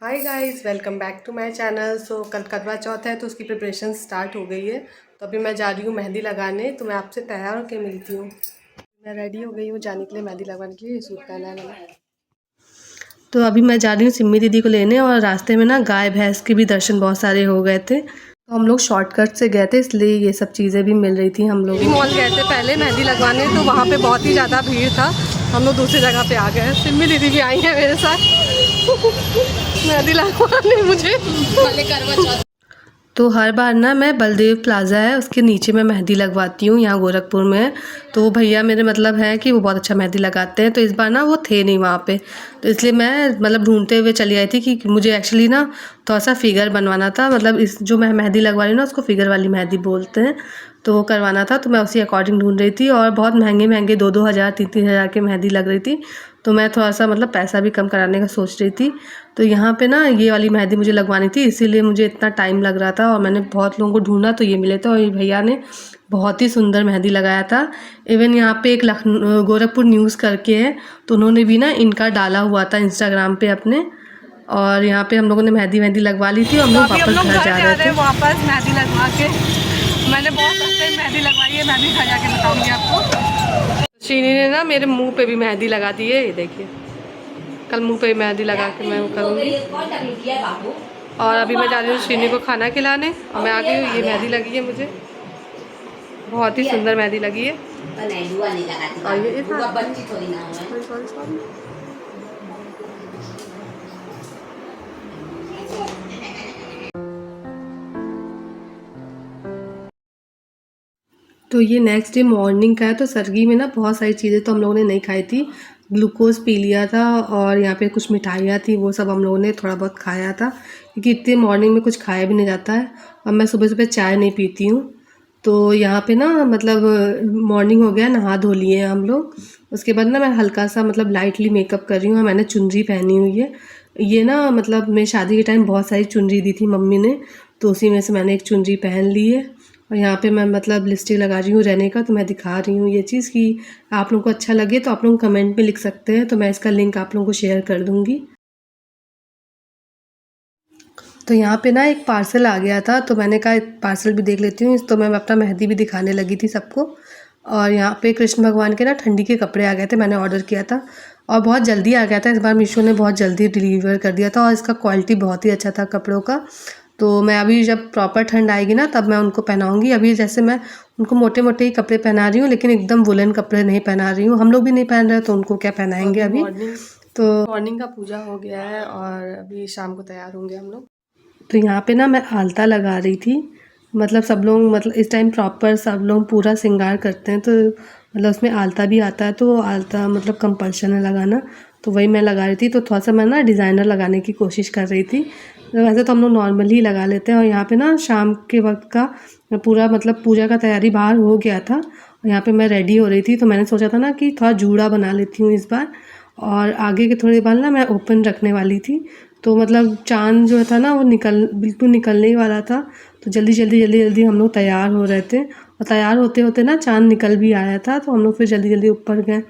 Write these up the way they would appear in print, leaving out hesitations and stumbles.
Hi guys, welcome back to my channel. So कल करवा चौथ है तो उसकी प्रिपरेशन स्टार्ट हो गई है। तो अभी मैं जा रही हूँ मेहंदी लगाने। तो मैं आपसे तैयार होकर मिलती हूँ। मैं रेडी हो गई हूँ जाने के लिए, मेहंदी लगवाने के लिए। ये सूट पहना है मैंने। तो अभी मैं जा रही हूँ सिम्मी दीदी को लेने, और रास्ते में ना गाय भैंस के भी दर्शन बहुत सारे हो गए थे। तो हम लोग शॉर्टकट से गए थे, इसलिए ये सब चीज़ें भी मिल रही थी। हम लोग मॉल गए थे पहले मेहंदी लगवाने, तो वहाँ पे बहुत ही ज़्यादा भीड़ था। हम लोग दूसरी जगह पे आ गए। सिम्मी दीदी भी आई हैं मेरे साथ मेहंदी लगवाने मुझे। तो हर बार ना मैं बलदेव प्लाज़ा है उसके नीचे मैं मेहंदी लगवाती हूँ, यहाँ गोरखपुर में। तो वो भैया मेरे मतलब है कि वो बहुत अच्छा मेहंदी लगाते हैं। तो इस बार ना वो थे नहीं वहाँ पे, तो इसलिए मैं मतलब ढूंढते हुए चली आई थी कि मुझे एक्चुअली ना थोड़ा सा फिगर बनवाना था। मतलब इस जो मैं मेहंदी लगवा रही हूँ ना उसको फिगर वाली मेहंदी बोलते हैं। तो वो करवाना था, तो मैं उसी अकॉर्डिंग ढूंढ रही थी। और बहुत महंगे महंगे 2-2 हज़ार 3-3 हज़ार की मेहंदी लग रही थी। तो मैं थोड़ा सा मतलब पैसा भी कम कराने का सोच रही थी। तो यहाँ पे ना ये वाली मेहंदी मुझे लगवानी थी, इसीलिए मुझे इतना टाइम लग रहा था। और मैंने बहुत लोगों को ढूंढा तो ये मिले थे, और ये भैया ने बहुत ही सुंदर मेहंदी लगाया था। इवन यहाँ पे एक लखनऊ गोरखपुर न्यूज़ करके है, तो उन्होंने भी ना इनका डाला हुआ था इंस्टाग्राम पे अपने। और यहाँ पे हम लोगों ने मेहंदी लगवा ली थी और हम लोग वापस घर जा रहे थे। वापस मेहंदी लगवा के मैंने बहुत अच्छे मेहंदी लगवाई है, मैं भी घर जाके बताऊँगी आपको। शीनी ने ना मेरे मुँह पे भी मेहंदी लगा दी है, ये देखिए। कल मुंह पे मेहंदी लगा के मैं करूँगी। और अभी मैं जा रही हूँ शीनी को खाना खिलाने, और मैं आ गई हूँ। ये मेहंदी लगी है मुझे, बहुत ही सुंदर मेहंदी लगी है। और ये तो ये नेक्स्ट डे मॉर्निंग का है। तो सरगी में ना बहुत सारी चीज़ें तो हम लोगों ने नहीं खाई थी। ग्लूकोज़ पी लिया था, और यहाँ पे कुछ मिठाइयाँ थी, वो सब हम लोगों ने थोड़ा बहुत खाया था, क्योंकि इतनी मॉर्निंग में कुछ खाया भी नहीं जाता है। और मैं सुबह सुबह चाय नहीं पीती हूँ। तो यहाँ पे ना मतलब मॉर्निंग हो गया, नहा धो लिए हम लोग। उसके बाद ना मैं हल्का सा मतलब लाइटली मेकअप कर रही हूँ। मैंने चुनरी पहनी हुई है। ये ना मतलब मेरी शादी के टाइम बहुत सारी चुनरी दी थी मम्मी ने, तो उसी में से मैंने एक चुनरी पहन ली है। और यहाँ पे मैं मतलब लिपस्टिक लगा रही हूँ रहने का। तो मैं दिखा रही हूँ ये चीज़ कि आप लोगों को अच्छा लगे तो आप लोग कमेंट में लिख सकते हैं, तो मैं इसका लिंक आप लोगों को शेयर कर दूँगी। तो यहाँ पे ना एक पार्सल आ गया था, तो मैंने कहा पार्सल भी देख लेती हूँ। तो मैं अपना मेहंदी भी दिखाने लगी थी सबको। और यहाँ पे कृष्ण भगवान के ना ठंडी के कपड़े आ गए थे, मैंने ऑर्डर किया था और बहुत जल्दी आ गया था। इस बार मीशो ने बहुत जल्दी डिलीवर कर दिया था, और इसका क्वालिटी बहुत ही अच्छा था कपड़ों का। तो मैं अभी जब प्रॉपर ठंड आएगी ना तब मैं उनको पहनाऊँगी। अभी जैसे मैं उनको मोटे मोटे ही कपड़े पहना रही हूँ, लेकिन एकदम वुलन कपड़े नहीं पहना रही हूँ। हम लोग भी नहीं पहन रहे तो उनको क्या पहनाएंगे अभी। तो मॉर्निंग का पूजा हो गया है, और अभी शाम को तैयार होंगे हम लोग। तो यहाँ पे ना मैं आलता लगा रही थी। मतलब सब लोग मतलब इस टाइम प्रॉपर सब लोग पूरा श्रृंगार करते हैं, तो मतलब उसमें आलता भी आता है। तो आलता मतलब कंपल्शन है लगाना, तो वही मैं लगा रही थी। तो थोड़ा सा मैं ना डिज़ाइनर लगाने की कोशिश कर रही थी। तो वैसे तो हम लोग नॉर्मल ही लगा लेते हैं। और यहाँ पे ना शाम के वक्त का पूरा मतलब पूजा का तैयारी बाहर हो गया था, और यहाँ पे मैं रेडी हो रही थी। तो मैंने सोचा था ना कि थोड़ा जूड़ा बना लेती हूँ इस बार, और आगे के थोड़े बाल ना मैं ओपन रखने वाली थी। तो मतलब चाँद जो था ना वो बिल्कुल निकलने ही वाला था। तो जल्दी हम लोग तैयार हो रहे थे, और तैयार होते होते ना चाँद निकल भी आया था। तो हम लोग फिर जल्दी ऊपर गए,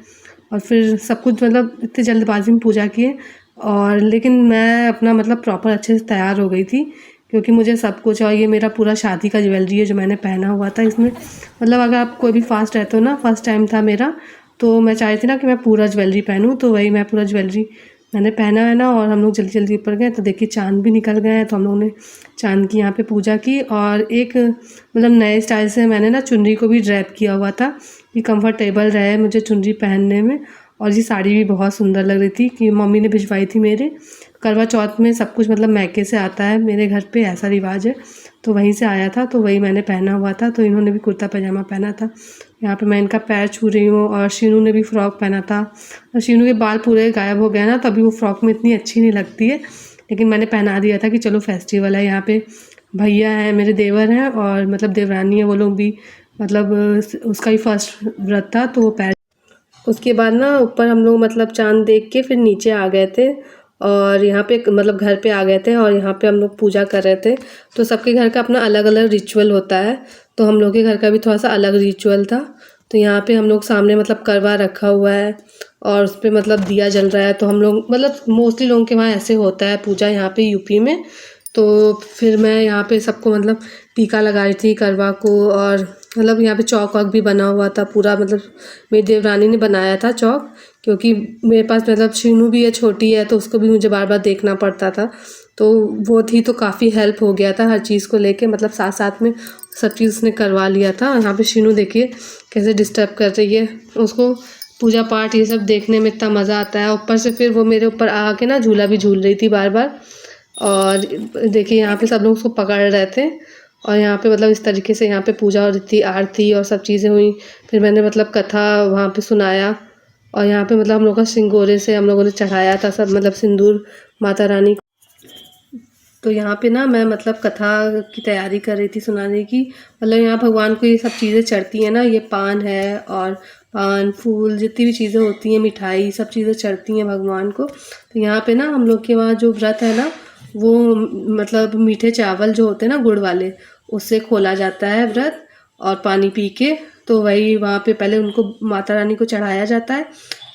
और फिर सब कुछ मतलब इतनी जल्दबाजी में पूजा किए। और लेकिन मैं अपना मतलब प्रॉपर अच्छे से तैयार हो गई थी, क्योंकि मुझे सब कुछ, और ये मेरा पूरा शादी का ज्वेलरी है जो मैंने पहना हुआ था इसमें। मतलब अगर आप कोई भी फास्ट रहते हो ना, फर्स्ट टाइम था मेरा, तो मैं चाह रही थी ना कि मैं पूरा ज्वेलरी पहनूँ। तो वही मैं पूरा ज्वेलरी मैंने पहना है ना। और हम लोग जल्दी ऊपर गए तो देखिए चाँद भी निकल गए हैं। तो हम लोगों ने चाँद की यहाँ पे पूजा की, और एक मतलब नए स्टाइल से मैंने ना चुनरी को भी ड्रैप किया हुआ था कि कंफर्टेबल रहे मुझे चुनरी पहनने में। और ये साड़ी भी बहुत सुंदर लग रही थी, कि मम्मी ने भिजवाई थी मेरे। करवा चौथ में सब कुछ मतलब मैके से आता है, मेरे घर पे ऐसा रिवाज है, तो वहीं से आया था। तो वही मैंने पहना हुआ था। तो इन्होंने भी कुर्ता पैजामा पहना था। यहाँ पे मैं इनका पैर छू रही हूँ। और शीनू ने भी फ्रॉक पहना था, और शीनू के बाल पूरे गायब हो गए ना, तो अभी वो फ्रॉक में इतनी अच्छी नहीं लगती है, लेकिन मैंने पहना दिया था कि चलो फेस्टिवल है। यहाँ पे भैया हैं, मेरे देवर हैं, और मतलब देवरानी है, वो लोग भी मतलब उसका ही फर्स्ट व्रत था, तो वो पैर। उसके बाद ना ऊपर हम लोग मतलब चाँद देख के फिर नीचे आ गए थे, और यहाँ पे मतलब घर पे आ गए थे, और यहाँ पे हम लोग पूजा कर रहे थे। तो सबके घर का अपना अलग अलग रिचुअल होता है, तो हम लोग के घर का भी थोड़ा सा अलग रिचुअल था। तो यहाँ पे हम लोग सामने मतलब करवा रखा हुआ है, और उस पे मतलब दिया जल रहा है। तो हम लोग मतलब मोस्टली लोगों के वहाँ ऐसे होता है पूजा यहाँ पे यूपी में। तो फिर मैं यहाँ पे सबको मतलब टीका लगा रही थी करवा को, और मतलब यहाँ पे चौक वॉक भी बना हुआ था पूरा, मतलब मेरी देवरानी ने बनाया था चौक, क्योंकि मेरे पास मतलब शीनू भी है, छोटी है, तो उसको भी मुझे बार बार देखना पड़ता था। तो वो थी तो काफ़ी हेल्प हो गया था हर चीज़ को लेके, मतलब साथ साथ में सब चीज़ उसने करवा लिया था। यहाँ पे शीनू देखिए कैसे डिस्टर्ब कर रही है, उसको पूजा पाठ ये सब देखने में इतना मज़ा आता है। ऊपर से फिर वो मेरे ऊपर आके ना झूला भी झूल रही थी बार बार। और देखिए यहाँ पे सब लोग उसको पकड़ रहे थे, और यहाँ पे मतलब इस तरीके से यहाँ पे पूजा हो रही थी, आरती और सब चीज़ें हुई। फिर मैंने मतलब कथा वहाँ पे सुनाया, और यहाँ पे मतलब हम लोग का सिंगोरे से हम लोगों ने चढ़ाया था सब, मतलब सिंदूर माता रानी। तो यहाँ पे ना मैं मतलब कथा की तैयारी कर रही थी सुनाने की। मतलब यहाँ भगवान को ये सब चीज़ें चढ़ती हैं ना, ये पान है और पान फूल जितनी भी चीज़ें होती हैं, मिठाई, सब चीज़ें चढ़ती हैं भगवान को। तो यहाँ पे ना हम लोग के वहाँ जो व्रत है ना, वो मतलब मीठे चावल जो होते हैं ना गुड़ वाले, उससे खोला जाता है व्रत, और पानी पी के। तो वही वहाँ पे पहले उनको माता रानी को चढ़ाया जाता है,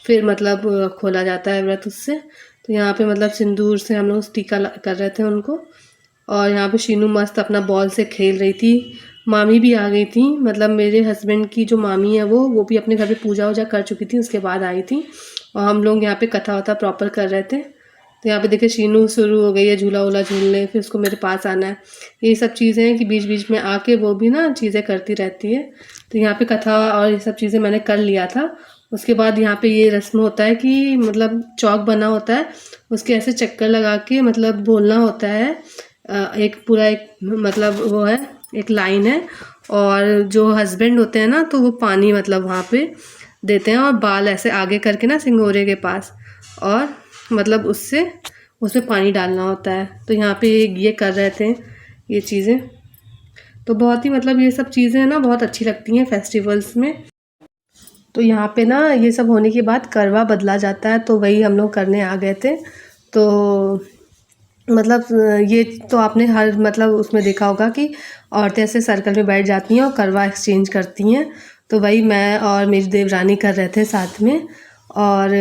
फिर मतलब खोला जाता है व्रत उससे। तो यहाँ पे मतलब सिंदूर से हम लोग टीका कर रहे थे उनको। और यहाँ पे शीनू मस्त अपना बॉल से खेल रही थी। मामी भी आ गई थी, मतलब मेरे हस्बैंड की जो मामी है वो भी अपने घर पे पूजा वूजा कर चुकी थी, उसके बाद आई थी। और हम लोग यहाँ पे कथा वथा प्रॉपर कर रहे थे। तो यहाँ पे देखिए शीनू शुरू हो गई है झूला वूला झूलने, फिर उसको मेरे पास आना है। ये सब चीज़ें हैं कि बीच बीच में आके वो भी ना चीज़ें करती रहती है। तो यहाँ पे कथा और ये सब चीज़ें मैंने कर लिया था। उसके बाद यहाँ पे ये रस्म होता है कि मतलब चौक बना होता है, उसके ऐसे चक्कर लगा के मतलब बोलना होता है। एक पूरा एक मतलब वो है, एक लाइन है। और जो हस्बैंड होते हैं ना, तो वो पानी मतलब वहाँ पे देते हैं, और बाल ऐसे आगे करके ना सिंगोरे के पास, और मतलब उससे उसमें पानी डालना होता है। तो यहाँ पे ये कर रहे थे ये चीज़ें। तो बहुत ही मतलब ये सब चीज़ें ना बहुत अच्छी लगती हैं फेस्टिवल्स में। तो यहाँ पे ना ये सब होने के बाद करवा बदला जाता है, तो वही हम लोग करने आ गए थे। तो मतलब ये तो आपने हर मतलब उसमें देखा होगा कि औरतें ऐसे सर्कल में बैठ जाती हैं और करवा एक्सचेंज करती हैं। तो वही मैं और मेरी देवरानी कर रहे थे साथ में। और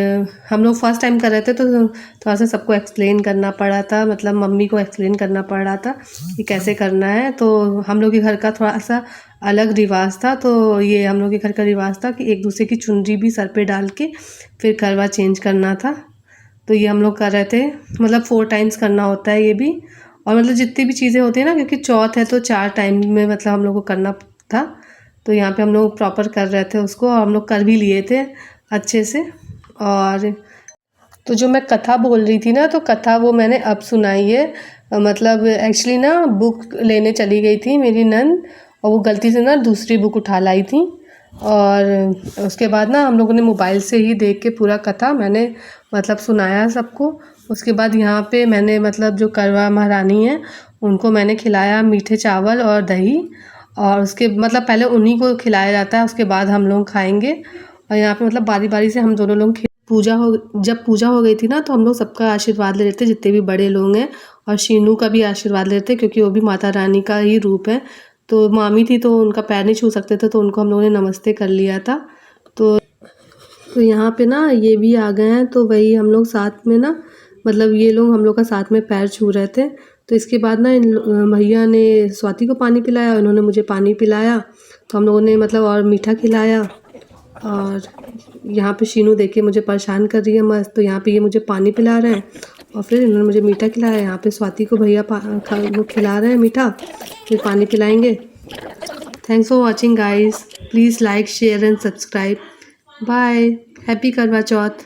हम लोग फर्स्ट टाइम कर रहे थे, तो थोड़ा सा सबको एक्सप्लेन करना पड़ा था, मतलब मम्मी को एक्सप्लेन करना पड़ रहा था कि कैसे करना है। तो हम लोग के घर का थोड़ा सा अलग रिवाज था। तो ये हम लोग के घर का रिवाज था कि एक दूसरे की चुनरी भी सर पे डाल के फिर करवा चेंज करना था। तो ये हम लोग कर रहे थे, मतलब 4 टाइम्स करना होता है ये भी। और मतलब जितनी भी चीज़ें होती हैं ना, क्योंकि चौथ है तो 4 टाइम में मतलब हम लोग को करना था। तो यहाँ पे हम लोग प्रॉपर कर रहे थे उसको, और हम लोग कर भी लिए थे अच्छे से। और तो जो मैं कथा बोल रही थी ना, तो कथा वो मैंने अब सुनाई है। मतलब एक्चुअली ना बुक लेने चली गई थी मेरी नंद, और वो गलती से ना दूसरी बुक उठा लाई थी। और उसके बाद ना हम लोगों ने मोबाइल से ही देख के पूरा कथा मैंने मतलब सुनाया सबको। उसके बाद यहाँ पे मैंने मतलब जो करवा महारानी है उनको मैंने खिलाया मीठे चावल और दही। और उसके मतलब पहले उन्हीं को खिलाया जाता है, उसके बाद हम लोग खाएंगे। और यहाँ पे मतलब बारी बारी से हम दोनों लोग जब पूजा हो गई थी ना, तो हम लोग सबका आशीर्वाद ले रहे थे, जितने भी बड़े लोग हैं। और शीनू का भी आशीर्वाद ले रहे थे, क्योंकि वो भी माता रानी का ही रूप है। तो मामी थी तो उनका पैर नहीं छू सकते थे, तो उनको हम लोगों ने नमस्ते कर लिया था। तो यहाँ पे ना ये भी आ गए हैं, तो वही हम लोग साथ में ना मतलब ये लोग हम लोग का साथ में पैर छू रहे थे। तो इसके बाद ना इन भैया ने स्वाति को पानी पिलाया, उन्होंने मुझे पानी पिलाया। तो हम लोगों ने मतलब और मीठा खिलाया। और यहाँ पे शीनू देख के मुझे परेशान कर रही है मस्त, तो यहाँ पे ये मुझे पानी पिला रहे हैं, और फिर इन्होंने मुझे मीठा खिलाया। यहाँ पे स्वाति को भैया वो खिला रहे हैं मीठा, फिर पानी पिलाएंगे। Thanks for watching guys, please like share and subscribe. Bye, happy Karva Chauth.